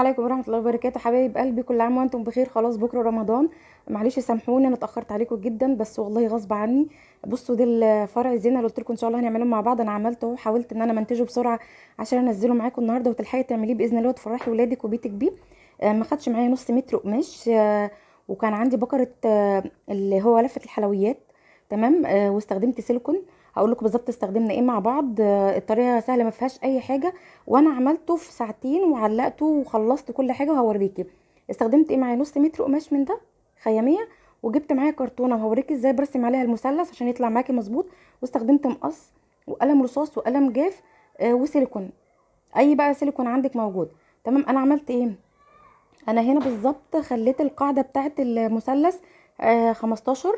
عليكم ورحمة الله وبركاته، حبايب قلبي، كل عام وانتم بخير. خلاص بكره رمضان. معلش سامحوني انا اتأخرت عليكم جدا، بس والله غصب عني. بصوا ده الفرع الزينة اللي قلت لكم ان شاء الله هنعمله مع بعض. انا عملته اهو، حاولت ان انا منتجه بسرعة عشان انزله معاكم النهارده وتلحقي تعمليه باذن الله وتفرحي ولادك وبيتك بيه. ما خدش معايا نص متر قماش. وكان عندي بكرة اللي هو لفة الحلويات. تمام. واستخدمت سيليكون. هقول لكم بالظبط استخدمنا ايه مع بعض. الطريقة سهلة ما فيهاش اي حاجة، وانا عملته في ساعتين وعلقته وخلصت كل حاجه وهوريكي. استخدمت ايه معايا؟ نص متر قماش من ده خياميه، وجبت معايا كرتونه وهوريكي ازاي برسم عليها المثلث عشان يطلع معاكي مظبوط. واستخدمت مقص وقلم رصاص وقلم جاف وسيليكون. اي بقى سيليكون عندك موجود. تمام. انا عملت ايه؟ انا هنا بالظبط خليت القاعده بتاعه المثلث 15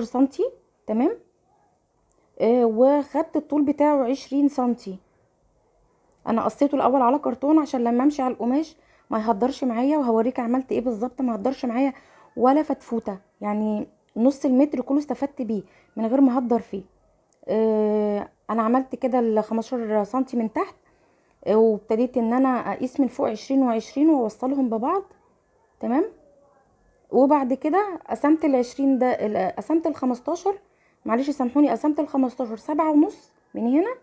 سنتي. تمام. وخدت الطول بتاعه 20 سنتي. انا قصيته الاول على كرتون عشان لما امشي على القماش ما يهدرش معايا، وهوريك عملت ايه بالظبط. ما هدرش معايا ولا فتفوته، يعني نص المتر كله استفدت بيه من غير ما اهدر فيه. انا عملت كده ال 15 سنتي من تحت. وابتديت ان انا اقيس من فوق 20 و20 واوصلهم ببعض. تمام. وبعد كده قسمت ال20 ده، قسمت ال15. معلش سامحوني، قسمت ال15 7.5 من هنا.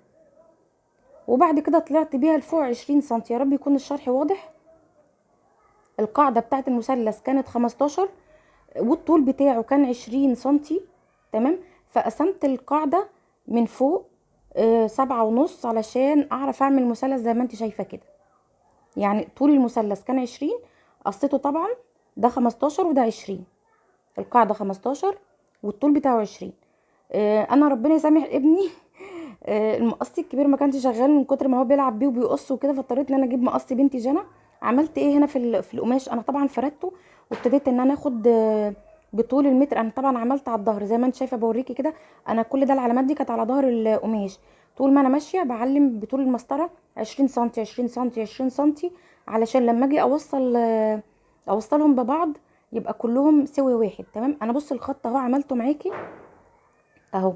وبعد كده طلعت بيها لفوق 20 سنتي. يا رب يكون الشرح واضح. القاعدة بتاعت المثلث كانت 15، والطول بتاعه كان 20 سنتي. تمام. فقسمت القاعدة من فوق 7.5 علشان اعرف اعمل مثلث زي ما انت شايفة كده. يعني طول المثلث كان 20، قصيته طبعا. ده 15 وده 20. القاعدة 15 والطول بتاعه 20. انا ربنا يسامح ابني. المقص الكبير ما كانش شغال من كتر ما هو بيلعب بيه وبيقص وكده، فاضطريت ان انا اجيب مقص بنتي جنى. عملت ايه هنا في القماش؟ انا طبعا فردته وابتديت ان انا اخد بطول المتر. انا طبعا عملت على الظهر زي ما انت شايفه بوريكي كده. انا كل ده العلامات دي كانت على ظهر القماش. طول ما انا ماشيه بعلم بطول المسطره 20 سنتي 20 سنتي 20 سنتي، علشان لما اجي اوصلهم ببعض يبقى كلهم سوي واحد. تمام. انا بص الخط اهو عملته معاكي اهو.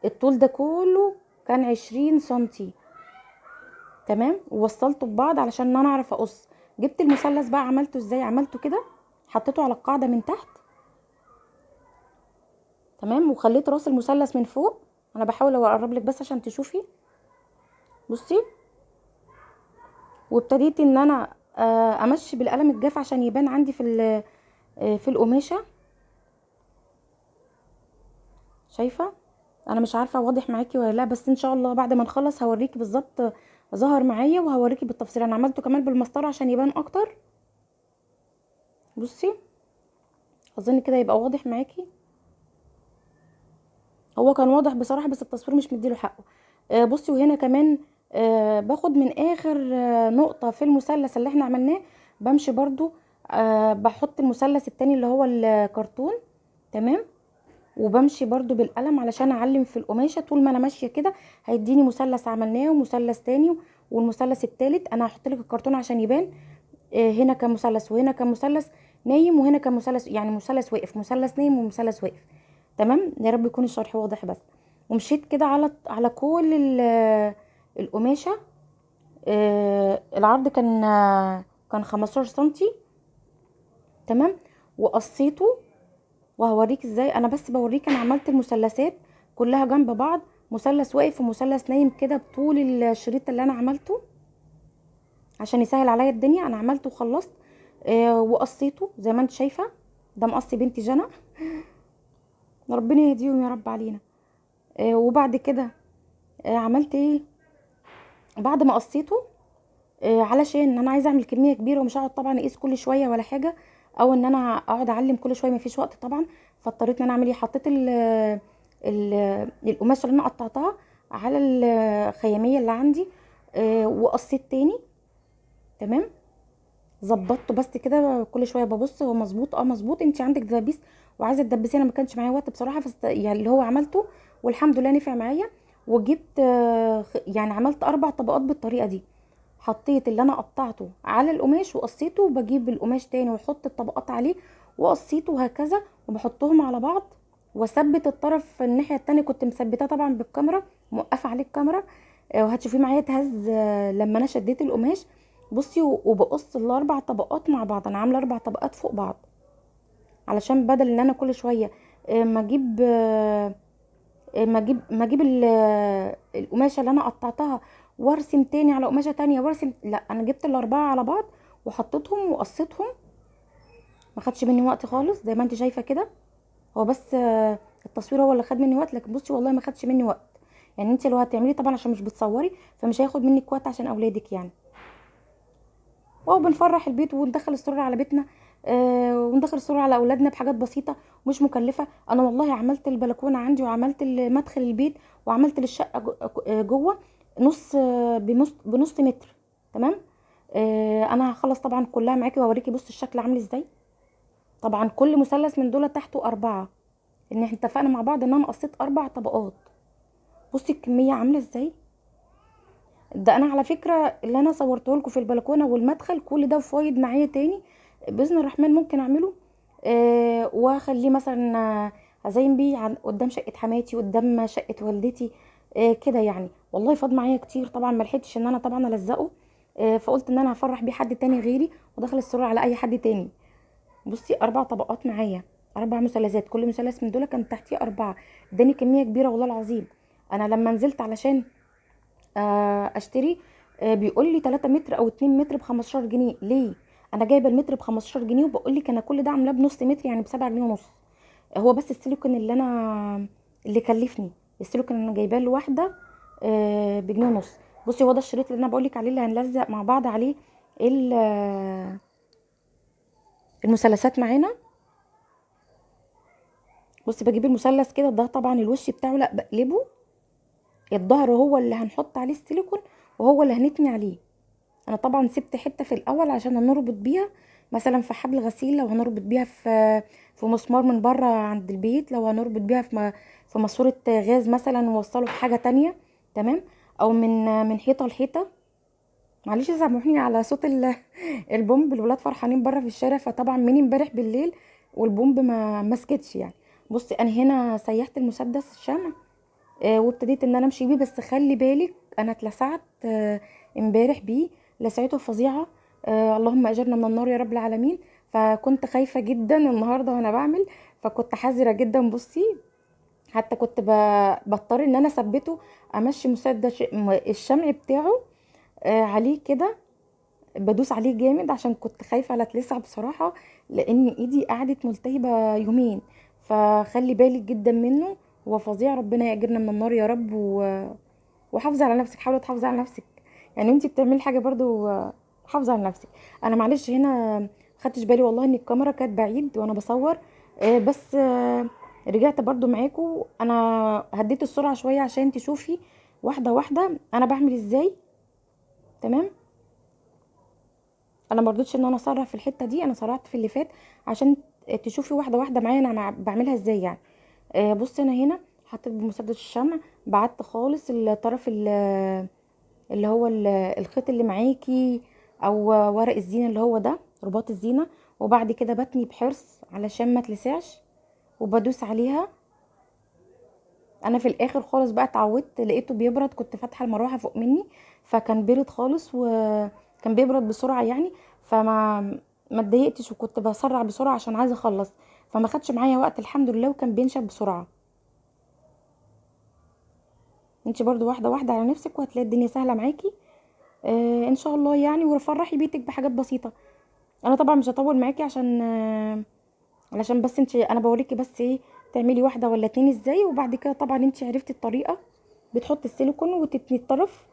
الطول ده كله كان 20 سنتي. تمام. ووصلته ببعض علشان انا اعرف اقص. جبت المثلث بقى، عملته ازاي؟ عملته كده، حطيته على القاعده من تحت. تمام. وخليت راس المثلث من فوق. انا بحاول اقرب لك بس عشان تشوفي. بصي. وابتديت ان انا امشي بالقلم الجاف عشان يبان عندي في القماشه. شايفه؟ انا مش عارفه واضح معاكي ولا لا، بس ان شاء الله بعد ما نخلص هوريكي بالظبط ظهر معايا وهوريكي بالتفصيل. انا عملته كمان بالمسطره عشان يبان اكتر. بصي. اظن كده يبقى واضح معاكي. هو كان واضح بصراحه بس التصوير مش مديله حقه. بصي. وهنا كمان باخد من اخر نقطه في المثلث اللي احنا عملناه. بمشي برضو. بحط المثلث التاني اللي هو الكرتون. تمام. وبمشي برضو بالقلم علشان اعلم في القماشه. طول ما انا ماشيه كده هيديني مثلث عملناه ومثلث تاني والمثلث التالت. انا هحط لك الكرتون عشان يبان. هنا كان مثلث وهنا كان مثلث نايم وهنا كان مثلث، يعني مثلث واقف، مثلث نايم ومثلث واقف. تمام. يا رب يكون الشرح واضح بس. ومشيت كده على كل القماشه. العرض كان 15 سنتي. تمام. وقصيته. وهوريك ازاي. انا بس بوريك انا عملت المثلثات كلها جنب بعض، مثلث واقف ومثلث نايم كده بطول الشريط اللي انا عملته عشان يسهل عليا الدنيا. انا عملته وخلصت. وقصيته زي ما انت شايفه. ده مقص بنتي جنى. ربنا يهديهم يا رب علينا. وبعد كده عملت ايه بعد ما قصيته؟ علشان انا عايزه اعمل كميه كبيره ومش هقعد طبعا اقيس كل شويه ولا حاجه، او ان انا اقعد اعلم كل شويه، مفيش وقت طبعا. فاضطريت ان انا اعمل ايه؟ حطيت ال القماشه اللي انا قطعتها على الخياميه اللي عندي. وقصيت تاني. تمام. ظبطته بس كده كل شويه ببص هو مظبوط مظبوط. انت عندك دبابيس وعايزه تدبسي، انا ما كانش معايا وقت بصراحه، يعني اللي هو عملته والحمد لله نفع معايا. وجبت يعني عملت 4 طبقات بالطريقه دي. حطيت اللي انا قطعته على القماش وقصيته، وبجيب القماش تاني واحط الطبقات عليه وقصيته وهكذا، وبحطهم على بعض. واثبت الطرف الناحيه التانية كنت مثبتاه طبعا بالكاميرا، موقفه عليه الكاميرا. وهتشوفيه معايا اتهز لما انا شديت القماش. بصي وبقص الاربع طبقات مع بعض، انا عامله 4 طبقات فوق بعض، علشان بدل ان انا كل شويه ما اجيب القماشه اللي انا قطعتها وارسم تاني على قماشه تانية وارسم، لا انا جبت الاربعه على بعض وحطيتهم وقصيتهم. ما خدش مني وقت خالص زي ما انت شايفه كده. هو بس التصوير هو اللي خد مني وقت، لكن بصي والله ما خدش مني وقت. يعني انت لو هتعملي طبعا عشان مش بتصوري فمش هياخد منك وقت عشان اولادك يعني. واو بنفرح البيت وندخل السرور على بيتنا، وندخل السرور على اولادنا بحاجات بسيطه ومش مكلفه. انا والله عملت البلكونه عندي وعملت مدخل البيت وعملت للشقه جوه نص بنص متر. تمام. انا هخلص طبعا كلها معاكي واوريكي بص الشكل عامل ازاي. طبعا كل مثلث من دول تحته 4، ان احنا اتفقنا مع بعض ان انا قصيت 4 طبقات. بصي الكميه عامله ازاي. ده انا على فكره اللي انا صورته لكم في البلكونه والمدخل كل ده فايض معايا تاني، باذن الرحمن ممكن اعمله. واخليه مثلا ازين بيه قدام شقه حماتي قدام شقه والدتي. كده يعني والله فاض معايا كتير، طبعا ما لحقتش ان انا طبعا الزقه. فقلت ان انا هفرح بيه حد تاني غيري ودخل السرور على اي حد تاني. بصي 4 طبقات معايا، 4 مثلثات، كل مثلث من دول كان تحتيه 4. اداني كميه كبيره والله العظيم. انا لما نزلت علشان اشتري بيقول لي 3 متر او 2 متر ب 15 جنيه. ليه؟ انا جايبه المتر ب 15 جنيه وبقول لك انا كل ده عاملاه بنص متر يعني ب 7 جنيه ونص. هو بس السيليكون اللي كلفني. السيليكون انا جايباه الواحده بجنيه ونص. بصي هو ده الشريط اللي انا بقول لك عليه اللي هنلزق مع بعض عليه المثلثات معانا. بصي بجيب المثلث كده، ده طبعا الوش بتاعه لا بقلبه. الظهر هو اللي هنحط عليه السيليكون وهو اللي هنتني عليه. انا طبعا سبت حته في الاول عشان نربط بيها مثلا في حبل غسيل، لو هنربط بيها في مسمار من بره عند البيت، لو هنربط بيها في ماسوره غاز مثلا نوصله بحاجه تانية. تمام. او من حيطه لحيطه. معلش سامحوني على صوت البومب، الولاد فرحانين بره في الشارع، فطبعا من امبارح بالليل والبومب ما مسكتش يعني. بصي انا هنا سيحت المسدس الشمع وابتديت ان انا امشي بيه، بس خلي بالك انا اتلسعت امبارح بيه لسعته فظيعه. اللهم اجرنا من النار يا رب العالمين. فكنت خايفه جدا النهارده وانا بعمل، فكنت حذره جدا. بصي حتى كنت بضطر ان انا اثبته، امشي مسدس الشمع بتاعه عليه كده، بدوس عليه جامد عشان كنت خايفه لا اتلسع بصراحه، لان ايدي قعدت ملتهبه يومين. فخلي بالك جدا منه، هو فظيع. ربنا يأجرنا من النار يا رب وحافظي على نفسك، حاولي تحافظي على نفسك. يعني انتي بتعملي حاجه برضو حافظي على نفسك. انا معلش هنا خدتش بالي والله ان الكاميرا كانت بعيد وانا بصور. بس رجعت برضو معاكم. انا هديت السرعه شويه عشان تشوفي واحده واحده انا بعمل ازاي. تمام. انا مرضتش ان انا اسرع في الحته دي، انا سرعت في اللي فات عشان تشوفي واحده واحده معايا انا بعملها ازاي يعني. بصي انا هنا حطيت بمسدس الشمع، بعدت خالص الطرف اللي هو الخيط اللي معاكي او ورق الزينه اللي هو ده رباط الزينه، وبعد كده بتني بحرص علشان ما تلسعش وبدوس عليها. انا في الاخر خالص بقى اتعودت لقيته بيبرد، كنت فاتحه المروحه فوق مني فكان بارد خالص وكان بيبرد بسرعه يعني. ما اتضايقتش وكنت بسرع بسرعه عشان عايزه اخلص، فما خدش معايا وقت الحمد لله وكان بينشف بسرعه. انت برضو واحده واحده على نفسك وهتلاقي الدنيا سهله معاكي ان شاء الله يعني. وفرحي بيتك بحاجات بسيطه. انا طبعا مش هطول معاكي عشان علشان بس انت انا بوريكي بس ايه تعملي واحده ولا اتنين ازاي، وبعد كده طبعا انت عرفتي الطريقه. بتحطي السيليكون وتتني الطرف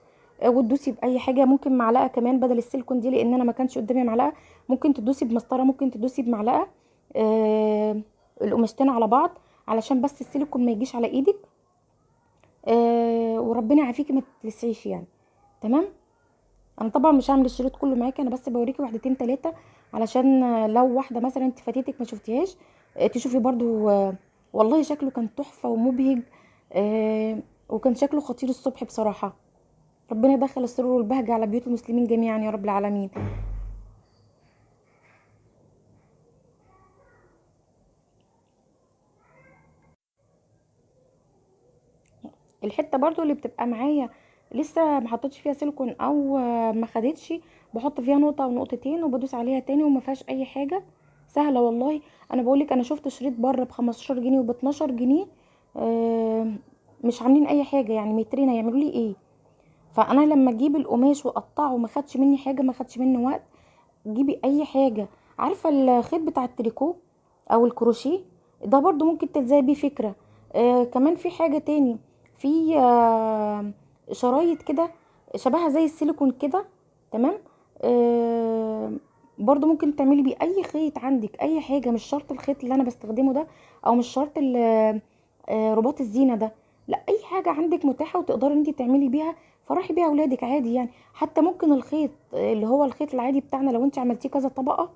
وتدوسي باي حاجه، ممكن معلقه كمان بدل السيليكون دي لان انا ما كانش قدامي معلقه. ممكن تدوسي بمسطره، ممكن تدوسي بمعلقه آه القماشتين على بعض علشان بس السيليكون ما يجيش على ايدك وربنا يعافيكي ما تلسعيش يعني. تمام. انا طبعا مش هعمل الشريط كله معاكي، انا بس بوريكي واحدتين تلاتة علشان لو واحده مثلا انت فاتتك ما شفتيهاش تشوفي برضو. والله شكله كان تحفه ومبهج وكان شكله خطير الصبح بصراحه. ربنا يدخل السرور والبهجه على بيوت المسلمين جميعا يا رب العالمين. الحته برضو اللي بتبقى معايا لسه ما حطيتش فيها سيليكون او ما خدتش، بحط فيها نقطه او نقطتين وبدوس عليها تاني وما فيهاش اي حاجه. سهله والله. انا بقولك انا شفت شريط بره ب 15 جنيه وب 12 جنيه. آه، مش عاملين اي حاجه، يعني مترين هيعملوا لي ايه؟ فانا لما اجيب القماش واقطعه ما خدش مني حاجه، ما خدش مني وقت. جيبي اي حاجه. عارفه الخيط بتاع التريكو او الكروشيه؟ ده برضو ممكن تلزقي بيه فكره. كمان في حاجه تاني، في شرايط كده شبهها زي السيليكون كده. تمام. آه برضو ممكن تعملي بيه اي خيط عندك، اي حاجه، مش شرط الخيط اللي انا بستخدمه ده، او مش شرط رباط الزينه ده. لا، اي حاجه عندك متاحه وتقدري انت تعملي بيها، فرحي بيها اولادك عادي يعني. حتى ممكن الخيط اللي هو الخيط العادي بتاعنا، لو انت عملتيه كذا طبقه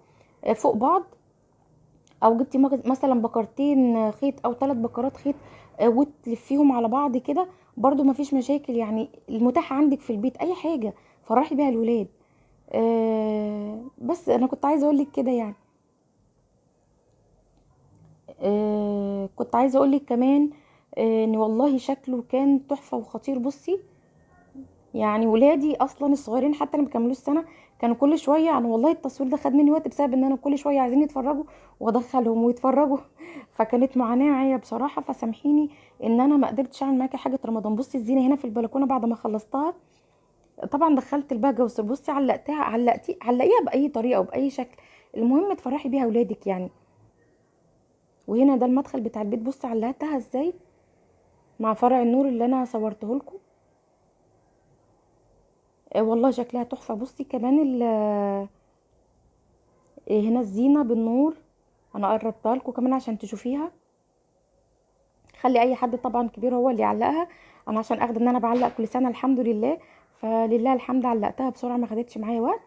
فوق بعض، او جبتي مثلا بكرتين خيط او 3 بكرات خيط وتلفيهم على بعض كده، برضو مفيش مشاكل يعني. المتاح عندك في البيت اي حاجه، فرحي بيها الولاد. بس انا كنت عايزه اقول لك كده يعني. كنت عايزه اقول لك كمان ان والله شكله كان تحفه وخطير. بصي، يعني ولادي اصلا الصغيرين حتى اللي ما كملوش سنه كانوا كل شويه، انا والله التصوير ده خد مني وقت بسبب ان انا كل شويه عايزين يتفرجوا وادخلهم ويتفرجوا. فكانت معاناه معايا بصراحه، فسامحيني ان انا ما قدرتش اعمل معاكي حاجه رمضان. بصي الزينه هنا في البلكونه بعد ما خلصتها، طبعا دخلت البهجه والسر. بصي علقتها، علقيها باي طريقه وباي شكل، المهم تفرحي بيها اولادك يعني. وهنا ده المدخل بتاع البيت، بصي علقتها ازاي مع فرع النور اللي انا صورته لكم. والله شكلها تحفه. بصي كمان هنا الزينة بالنور، انا قربتها لكم كمان عشان تشوفيها. خلي اي حد طبعا كبير هو اللي يعلقها، انا عشان اخد ان انا بعلق كل سنة الحمد لله، فلله الحمد علقتها بسرعة ما خدتش معايا وقت.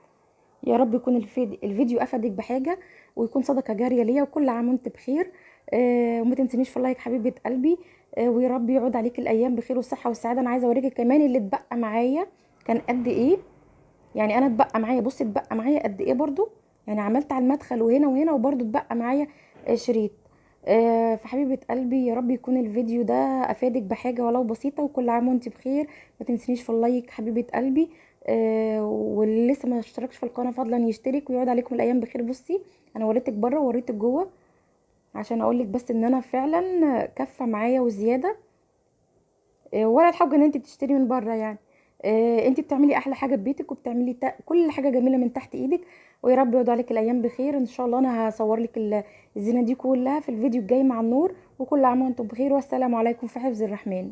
يا رب يكون الفيديو افادك بحاجة، ويكون صدقة جارية ليا، وكل عام وانت بخير. وما تنسينيش في اللايك حبيبة قلبي. ويا رب يعود عليك الايام بخير والصحة والسعادة. انا عايزة اوريكي كمان اللي اتبقى معايا كان قد ايه. يعني انا اتبقى معايا، بصي اتبقى معايا قد ايه برضو. يعني عملت على المدخل وهنا وهنا وبرضو اتبقى معايا شريط. فحبيبة قلبي يا رب يكون الفيديو ده افادك بحاجة ولو بسيطة، وكل عام وانت بخير. ما تنسينيش في اللايك حبيبة قلبي. واللي لسه ما اشتركش في القناة فضلا يشترك، ويقعد عليكم الايام بخير. بصي انا وريتك بره ووريتك جوه عشان اقولك بس ان انا فعلا كفة معايا وزيادة. ولا الحاجة ان انت بتشتري من بره يعني. انت بتعملي احلى حاجه في بيتك، وبتعملي كل حاجه جميله من تحت ايدك. ويا رب يقعد عليك الايام بخير ان شاء الله. انا هصور لك الزينه دي كلها في الفيديو الجاي مع النور. وكل عام وانتم بخير، والسلام عليكم في حفظ الرحمن.